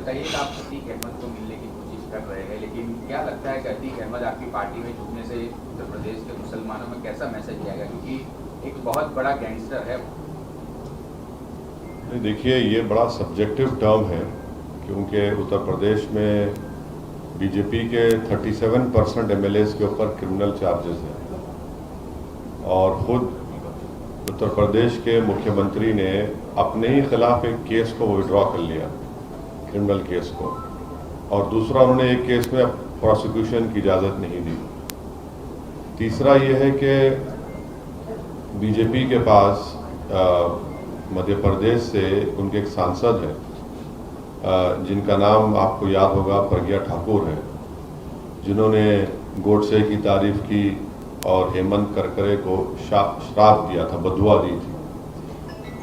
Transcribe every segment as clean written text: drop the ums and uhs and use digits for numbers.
बताइए कि आप अतीक अहमद को मिलने की कोशिश कर रहे हैं, लेकिन क्या लगता है कि अतीक अहमद आपकी पार्टी में जुड़ने से उत्तर प्रदेश के मुसलमानों में कैसा मैसेज जाएगा, क्योंकि एक बहुत बड़ा गैंगस्टर है। देखिए, ये बड़ा सब्जेक्टिव टर्म है, क्योंकि उत्तर प्रदेश में बीजेपी के 37% एमएलएज के ऊपर क्रिमिनल चार्जेस हैं और ख़ुद उत्तर प्रदेश के मुख्यमंत्री ने अपने ही खिलाफ एक केस को विड्रॉ कर लिया, क्रिमिनल केस को, और दूसरा उन्होंने एक केस में प्रोसिक्यूशन की इजाज़त नहीं दी। तीसरा ये है कि बीजेपी के पास मध्य प्रदेश से उनके एक सांसद हैं जिनका नाम आपको याद होगा, प्रज्ञा ठाकुर है, जिन्होंने गोडसे की तारीफ की और हेमंत करकरे को श्राप दिया था, बदुआ दी थी।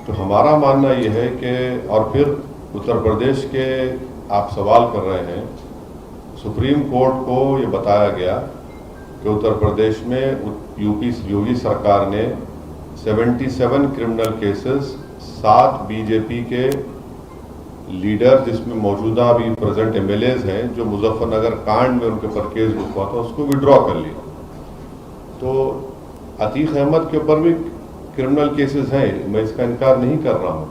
तो हमारा मानना ये है कि, और फिर उत्तर प्रदेश के आप सवाल कर रहे हैं, सुप्रीम कोर्ट को ये बताया गया कि उत्तर प्रदेश में यूपी योगी सरकार ने 77 क्रिमिनल केसेस 7 बीजेपी के लीडर, जिसमें मौजूदा अभी प्रेजेंट एमएलएज हैं, जो मुजफ्फरनगर कांड में उनके ऊपर केस बुक हुआ था, उसको विड्रॉ कर लिया। तो अतीक अहमद के ऊपर भी क्रिमिनल केसेस हैं, मैं इसका इनकार नहीं कर रहा हूँ,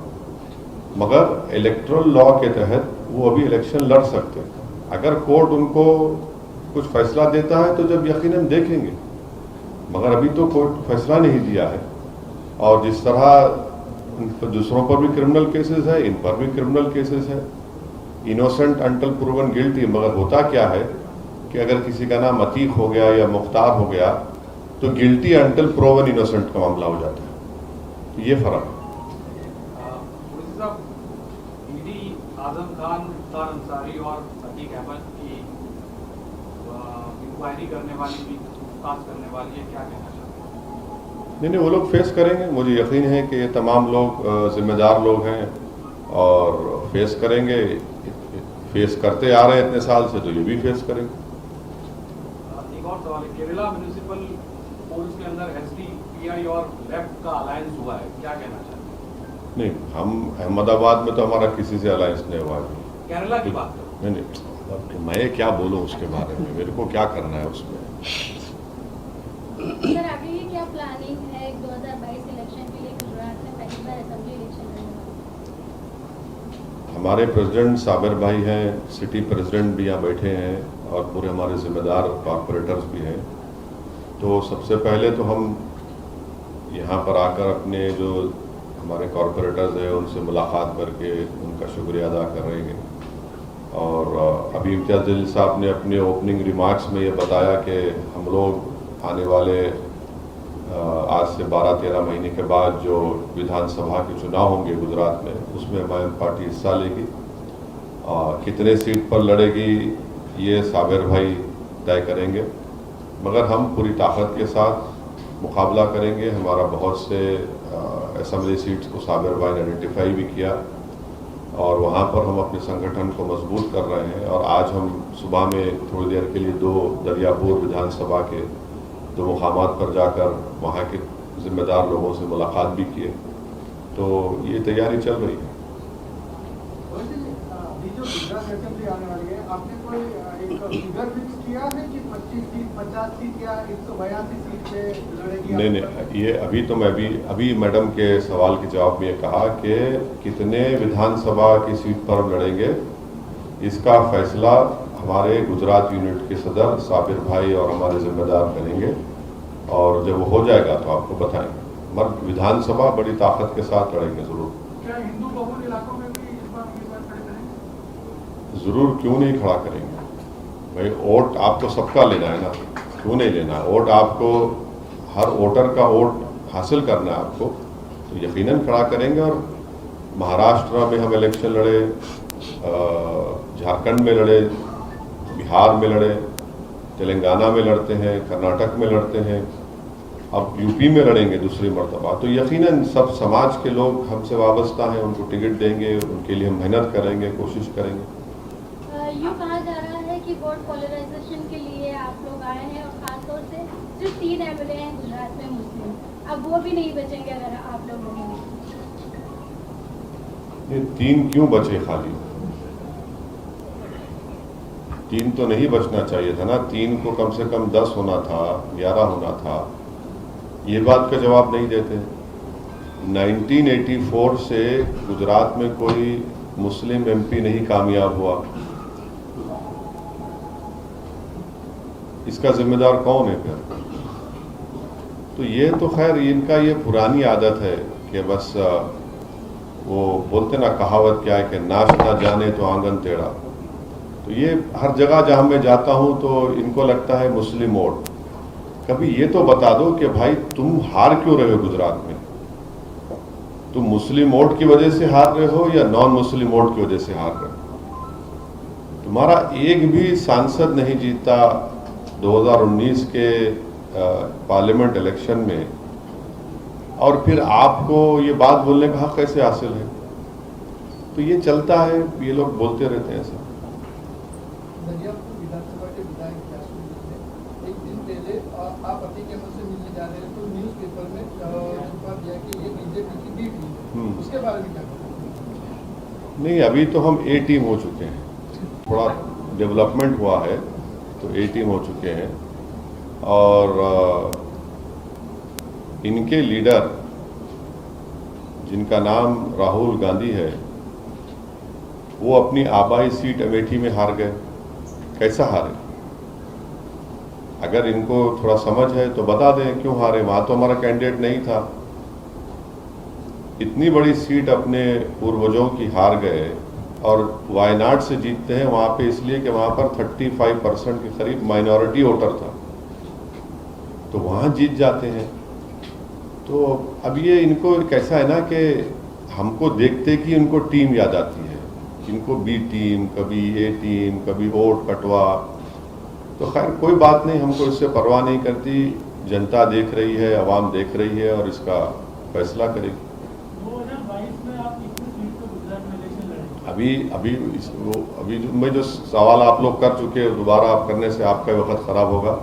मगर इलेक्टोरल लॉ के तहत वो अभी इलेक्शन लड़ सकते हैं। अगर कोर्ट उनको कुछ फैसला देता है तो जब यकीनन देखेंगे, मगर अभी तो कोर्ट फैसला नहीं दिया है। और जिस तरह दूसरों पर भी क्रिमिनल केसेस है, इन पर भी क्रिमिनल केसेस है, इनोसेंट अंटिल प्रूवन गिल्टी। मगर होता क्या है कि अगर किसी का नाम अतीक हो गया या मुख्तार हो गया तो गिल्टी अंटिल प्रूवन इनोसेंट का मामला हो जाता है। ये फर्क है। ईडी आजम खान, मुख्तार अंसारी और अतीक अहमद की इंक्वायरी करने वाली भी पूछताछ करने वाली है, क्या कहना चाहते हैं? नहीं, वो लोग फेस करेंगे। मुझे यकीन है कि ये तमाम लोग जिम्मेदार लोग हैं और फेस करेंगे। फेस करते आ रहे हैं इतने साल से, तो ये भी फेस करेंगे। एक और सवाल है, केरला म्युनिसिपल पोल्स के अंदर एसडी, पीआई और लेफ्ट का अलायंस हुआ है, क्या कहना चाहते हैं? नहीं, हम अहमदाबाद में तो हमारा किसी से अलायंस नहीं हुआ है। केरला की बात करो। नहीं, मैं क्या बोलूँ उसके बारे में, मेरे को क्या करना है उसमें। सर, आगे ये क्या प्लानिंग है 2022 इलेक्शन के लिए? गुजरात में पहली बार असेंबली इलेक्शन है। हमारे प्रेसिडेंट साबिर भाई हैं, सिटी प्रेसिडेंट भी यहाँ बैठे हैं और पूरे हमारे जिम्मेदार कॉरपोरेटर्स भी हैं। तो सबसे पहले तो हम यहाँ पर आकर अपने जो हमारे कॉरपोरेटर्स हैं उनसे मुलाकात करके उनका शुक्रिया अदा करेंगे। और अभी इम्तियाज़ जलील साहब ने अपने ओपनिंग रिमार्क्स में ये बताया कि हम लोग आने वाले आज से 12-13 महीने के बाद जो विधानसभा के चुनाव होंगे गुजरात में, उसमें हमारी पार्टी हिस्सा लेगी। कितने सीट पर लड़ेगी ये साबिर भाई तय करेंगे, मगर हम पूरी ताकत के साथ मुकाबला करेंगे। हमारा बहुत से असेंबली सीट्स को साबिर भाई ने आइडेंटिफाई भी किया और वहाँ पर हम अपने संगठन को मजबूत कर रहे हैं। और आज हम सुबह में थोड़ी देर के लिए 2 दरियापुर विधानसभा के 2 मुकामात पर जाकर वहाँ के जिम्मेदार लोगों से मुलाकात भी किए। तो ये तैयारी चल रही है। जो गुजरात असेंबली आने वाली है, आपने कोई एक फिगर फिक्स किया है कि 25 सीट, 50 सीट या 182 सीट पे लड़ेगी? नहीं, ये अभी तो मैं अभी मैडम के सवाल के जवाब में ये कहा कि कितने विधानसभा की सीट पर हम लड़ेंगे, इसका फैसला हमारे गुजरात यूनिट के सदर साबिर भाई और हमारे जिम्मेदार करेंगे और जब वो हो जाएगा तो आपको बताएंगे। मगर विधानसभा बड़ी ताकत के साथ लड़ेंगे जरूर। क्या हिंदू बहुल इलाकों में भी इस बार उम्मीदवार खड़े करेंगे? जरूर, क्यों नहीं खड़ा करेंगे भाई। वोट आपको सबका लेना है ना, क्यों नहीं लेना? वोट आपको, हर वोटर का वोट हासिल करना है आपको, तो यकीनन खड़ा करेंगे। और महाराष्ट्र में हम इलेक्शन लड़े, झारखंड में लड़े, बिहार में लड़े, तेलंगाना में लड़ते हैं, कर्नाटक में लड़ते हैं, अब यूपी में लड़ेंगे दूसरी मरतबा। तो यकीनन सब समाज के लोग हमसे वाबस्ता हैं, उनको टिकट देंगे, उनके लिए हम मेहनत करेंगे, कोशिश करेंगे। यूँ कहा जा रहा है कि वोट पोलराइजेशन के लिए आप लोग आए हैं और खासतौर से सिर्फ 3 एमएलए हैं गुजरात में मुस्लिम, अब वो भी नहीं बचेंगे अगर आप लोग नहीं। ये 3 क्यों बचे खाली? 3 तो नहीं बचना चाहिए था ना, 3 को कम से कम 10 होना था, 11 होना था। ये बात का जवाब नहीं देते। 1984 से गुजरात में कोई मुस्लिम एमपी नहीं कामयाब हुआ। इसका जिम्मेदार कौन है फिर? तो ये तो खैर इनका ये पुरानी आदत है कि बस वो बोलते ना, कहावत क्या है कि नाच ना जाने तो आंगन टेढ़ा। तो ये हर जगह जहाँ मैं जाता हूँ तो इनको लगता है मुस्लिम वोट। कभी ये तो बता दो कि भाई तुम हार क्यों रहे हो गुजरात में? तुम मुस्लिम वोट की वजह से हार रहे हो या नॉन मुस्लिम वोट की वजह से हार रहे हो? तुम्हारा एक भी सांसद नहीं जीता 2019 के पार्लियामेंट इलेक्शन में, और फिर आपको ये बात बोलने का हक कैसे हासिल है? तो ये चलता है, ये लोग बोलते रहते हैं ऐसा। दरियापुर विधानसभा के विधायक जासूद एक दिन पहले आप पति के मुझसे मिलने जा रहे हैं तो न्यूज़पेपर में छुपा दिया कि ये बीजेपी की बी टीम है, उसके बारे में क्या कहना? नहीं, अभी तो हम ए टीम हो चुके हैं, थोड़ा डेवलपमेंट हुआ है तो ए टीम हो चुके हैं। और इनके लीडर जिनका नाम राहुल गांधी है, वो अपनी आबाई सीट अमेठी में हार गए। कैसा हारे? अगर इनको थोड़ा समझ है तो बता दें क्यों हारे। वहां तो हमारा कैंडिडेट नहीं था। इतनी बड़ी सीट अपने पूर्वजों की हार गए और वायनाड से जीतते हैं वहां पे, इसलिए कि वहां पर 35% के करीब माइनॉरिटी वोटर था, तो वहां जीत जाते हैं। तो अब ये इनको कैसा है ना कि हमको देखते कि इनको टीम याद आती है, इनको बी टीम, कभी ए टीम, कभी वोट कटवा। तो खैर कोई बात नहीं, हमको इससे परवाह नहीं करती। जनता देख रही है, आवाम देख रही है और इसका फैसला करेगी। 2022 में आप कितनी सीट पर गुजरात में इलेक्शन लड़ेंगे? अभी मैं जो सवाल आप लोग कर चुके हैं, दोबारा आप करने से आपका वक्त खराब होगा।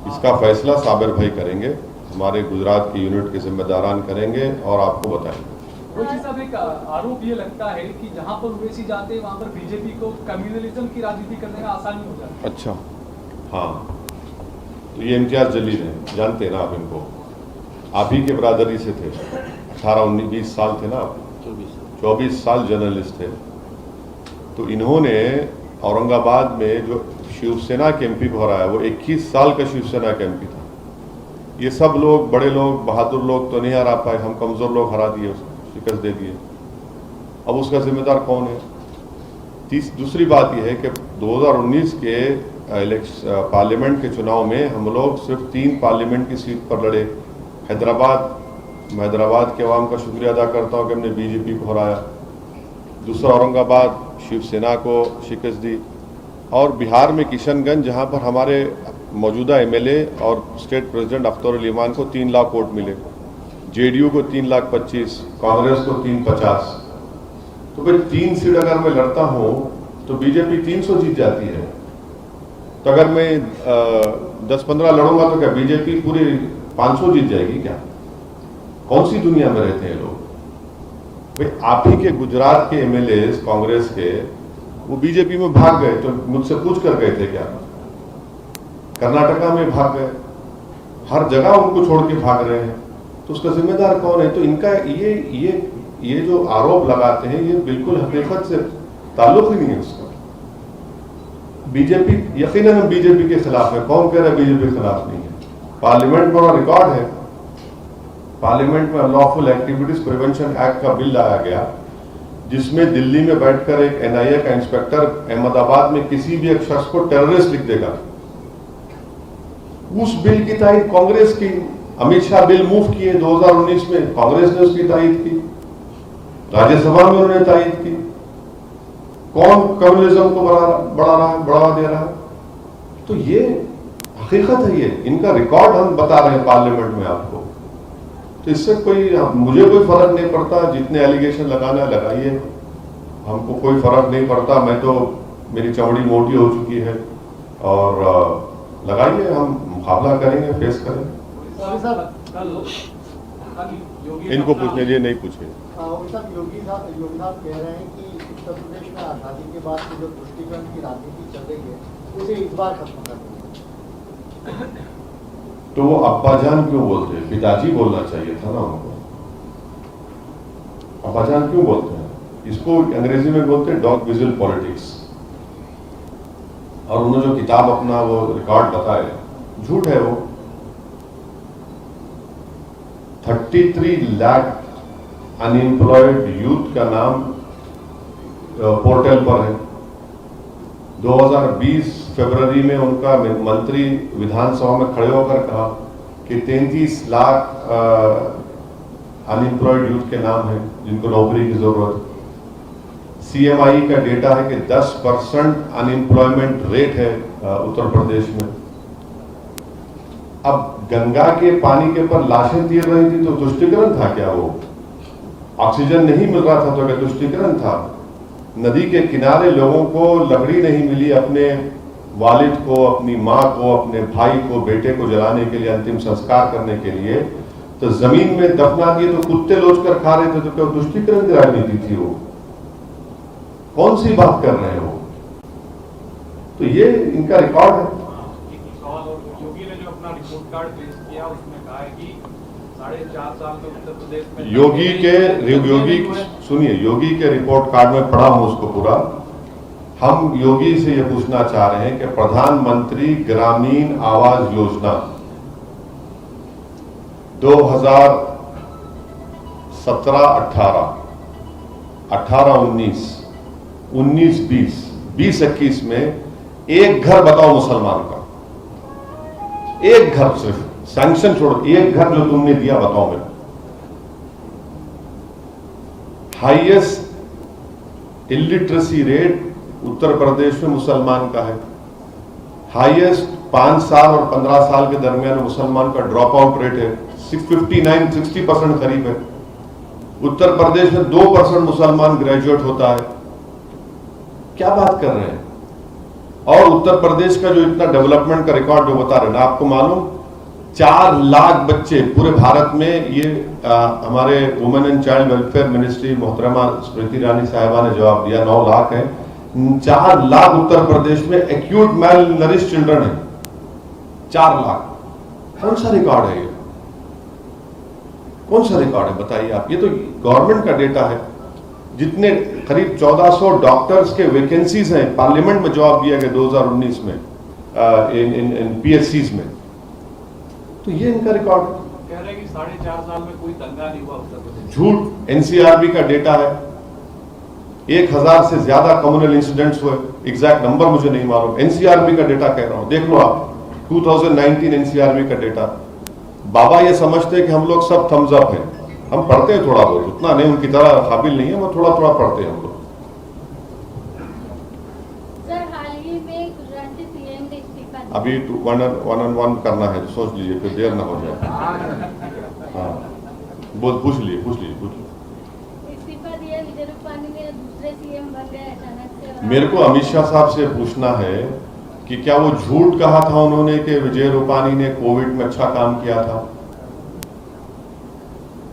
इसका फैसला साबिर भाई करेंगे, हमारे गुजरात की यूनिट के जिम्मेदारान करेंगे और आपको बताएंगे। रोजी साहब, एक आरोप ये लगता है कि जहां पर ओवैसी जाते हैं वहां पर बीजेपी को कम्युनलिज्म की राजनीति करने में आसानी हो जाती है। अच्छा, हाँ, तो ये इम्तियाज जलील हैं, जानते हैं ना आप इनको? आप ही के बरादरी से थे, 18-19-20 साल थे ना आप? 24 साल जर्नलिस्ट थे। तो इन्होंने औरंगाबाद में जो शिवसेना के एमपी को हराया, वो 21 साल का शिवसेना का एमपी था। ये सब लोग, बड़े लोग, बहादुर लोग तो नहीं हरा पाए, हम कमजोर लोग हरा दिए, उसको शिकस्त दे दिए। अब उसका जिम्मेदार कौन है? दूसरी बात यह है कि 2019 के पार्लियामेंट के चुनाव में हम लोग सिर्फ 3 पार्लियामेंट की सीट पर लड़े। हैदराबाद के अवाम का शुक्रिया अदा करता हूँ कि हमने बीजेपी को हराया। दूसरा औरंगाबाद, शिवसेना को शिकस्त दी। और बिहार में किशनगंज, जहाँ पर हमारे मौजूदा एमएलए और स्टेट प्रेसिडेंट अख्तर अली इमान को 3 लाख वोट मिले, जेडीयू को 3,25,000, कांग्रेस को 350। तो भाई 3 सीट अगर मैं लड़ता हूँ तो बीजेपी 300 जीत जाती है। तो अगर मैं 10-15 लड़ूंगा तो क्या बीजेपी पूरी 500 जीत जाएगी क्या? कौन सी दुनिया में रहते हैं लोग? भाई आप ही के गुजरात के एमएलए कांग्रेस के, वो बीजेपी में भाग गए, तो मुझसे पूछ कर गए थे क्या? कर्नाटका में भाग गए, हर जगह उनको छोड़ के भाग रहे हैं। तो उसका जिम्मेदार कौन है? तो इनका ये जो आरोप लगाते हैं, ये बिल्कुल हकीकत से ताल्लुक ही नहीं है उसका। बीजेपी, यकीनन हम बीजेपी के खिलाफ है। कौन कह रहा है बीजेपी के खिलाफ नहीं है? पार्लियामेंट में रिकॉर्ड है, पार्लियामेंट में अनलॉफुल एक्टिविटीज प्रिवेंशन एक्ट का बिल लाया गया, जिसमें दिल्ली में बैठकर एक एनआईए का इंस्पेक्टर अहमदाबाद में किसी भी एक शख्स को टेररिस्ट लिख देगा। उस बिल की तारीफ कांग्रेस की, अमित शाह बिल मूव किए 2019 में, कांग्रेस ने उसकी तारीफ की, राज्यसभा में उन्होंने तारीफ की। कौन कम्युनिज्म को बढ़ावा दे रहा है? तो ये हकीकत है, ये इनका रिकॉर्ड हम बता रहे हैं पार्लियामेंट में आपको। तो इससे मुझे कोई फर्क नहीं पड़ता, जितने एलिगेशन लगाना लगाइए, हमको कोई फर्क नहीं पड़ता। मैं तो, मेरी चमड़ी मोटी हो चुकी है और लगाइए, हम मुकाबला करेंगे, फेस करेंगे। योगी इनको पूछने लिए नहीं पूछे। योगी साहब कह रहे हैं कि उत्तर प्रदेश में आज़ादी के बाद की जो तुष्टीकरण की राजनीति चल रही है उसे इस बार खत्म कर देंगे। तो वो अब्बाजान क्यों बोलते हैं? पिताजी बोलना चाहिए था ना उनको। अब्बाजान क्यों बोलते हैं? इसको अंग्रेजी में बोलते हैं डॉग विजिल पॉलिटिक्स। और उन्होंने जो किताब अपना वो रिकॉर्ड बताया, झूठ है वो। 33 लाख अनएम्प्लॉयड यूथ का नाम पोर्टल पर है। 2020 फरवरी में उनका मंत्री विधानसभा में खड़े होकर कहा कि 33 लाख अनएम्प्लॉयड यूथ के नाम हैं जिनको नौकरी की जरूरत है। CMI का डेटा है कि 10% अनएम्प्लॉयमेंट रेट है उत्तर प्रदेश में। अब गंगा के पानी के ऊपर लाशें तीर रही थी तो तुष्टीकरण था क्या? वो ऑक्सीजन नहीं मिल रहा था तो क्या तुष्टीकरण था? नदी के किनारे लोगों को लकड़ी नहीं मिली अपने वालिद को, अपनी माँ को, अपने भाई को, बेटे को जलाने के लिए, अंतिम संस्कार करने के लिए, तो जमीन में दफना दिए तो कुत्ते लोच कर खा रहे थे। तो क्या तुष्टीकरण की राजनीति थी वो? कौन सी बात कर रहे हो? तो ये इनका रिकॉर्ड है। सवाल और योगी ने जो अपना रिपोर्ट कार्ड पेश किया उसमें कहा है कि 4.5 साल में उत्तर प्रदेश में सुनिए, योगी के रिपोर्ट कार्ड में पढ़ा हूं उसको पूरा। हम योगी से ये पूछना चाह रहे हैं कि प्रधानमंत्री ग्रामीण आवास योजना 2017-18, 18-19, 19-20, 20-21 में एक घर बताओ मुसलमान का, एक घर, सिर्फ सैंक्शन छोड़ो, एक घर जो तुमने दिया बताओ मेरे। Highest illiteracy rate Uttar Pradesh में मुसलमान का है। हाईएस्ट 5 साल और 15 साल के दरमियान मुसलमान का ड्रॉप आउट रेट है 59-60% करीब है। उत्तर प्रदेश में 2% मुसलमान ग्रेजुएट होता है। क्या बात कर रहे हैं? और उत्तर प्रदेश का जो इतना डेवलपमेंट का रिकॉर्ड जो बता रहे हैं ना, आपको मालूम 4 लाख बच्चे पूरे भारत में, ये हमारे women and child welfare ministry मोहतरमा स्मृति ईरानी साहिबा ने जवाब दिया, 9 लाख है। 4 लाख उत्तर प्रदेश में एक्यूट मेल नरिश चिल्ड्रन है, 4 लाख। कौन सा रिकॉर्ड है ये? कौन सा रिकॉर्ड है बताइए आप? ये तो गवर्नमेंट का डेटा है। जितने करीब 1400 डॉक्टर्स के वैकेंसीज हैं, पार्लियामेंट में जवाब दिया गया 2019 में इन PSCs में। तो ये इनका रिकॉर्ड कह रहे हैं कि 4.5 साल में कोई दंगा नहीं हुआ उत्तर प्रदेश। झूठ। NCRB का डेटा है 1000 से ज्यादा कम्युनल इंसिडेंट्स हुए। एग्जैक्ट नंबर मुझे नहीं मालूम, NCRB का डेटा कह रहा हूं, देख लो आप, 2019 NCRB का डेटा। बाबा ये समझते हैं कि हम लोग सब थम्स अप हैं। हम पढ़ते हैं थोड़ा बहुत, उतना नहीं, उनकी तरह काबिल नहीं है, वो थोड़ा थोड़ा पढ़ते हैं हम लोग। सर, हाल ही में गुजरात के CM ने इस्तीफा दिया। अभी 1-on-1 करना है, सोच लीजिए, फिर देर ना हो जाए। हाँ, पूछ लीजिए। इस्तीफा दिया, विजय रूपानी ने दूसरे CM बन गए अचानक से। मेरे को अमित शाह साहब से पूछना है कि क्या वो झूठ कहा था उन्होंने कि विजय रूपानी ने कोविड में अच्छा काम किया था?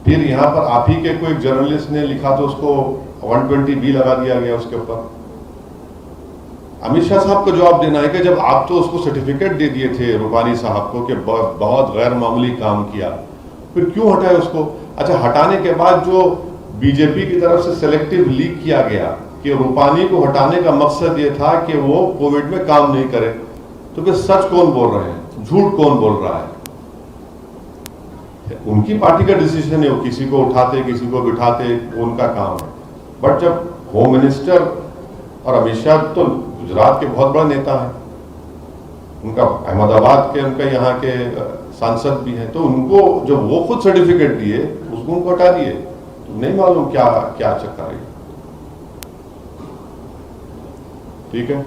फिर यहां पर आप ही के कोई जर्नलिस्ट ने लिखा तो उसको 120B लगा दिया गया उसके ऊपर। अमित शाह साहब को जवाब देना है कि जब आप तो उसको सर्टिफिकेट दे दिए थे रूपानी साहब को कि बहुत गैर मामूली काम किया, फिर क्यों हटाए उसको? अच्छा, हटाने के बाद जो बीजेपी की तरफ से सिलेक्टिव लीक किया गया कि रूपानी को हटाने का मकसद ये था कि वो कोविड में काम नहीं करे, तो फिर सच कौन बोल रहे हैं, झूठ कौन बोल रहा है? उनकी पार्टी का डिसीजन है, वो किसी को उठाते किसी को बिठाते, उनका काम है। बट जब होम मिनिस्टर और अमित शाह तो गुजरात के बहुत बड़ा नेता है, उनका अहमदाबाद के, उनका यहाँ के सांसद भी हैं, तो उनको जब वो खुद सर्टिफिकेट दिए उसको उनको हटा दिए, तो नहीं मालूम क्या क्या चक्कर है। ठीक है।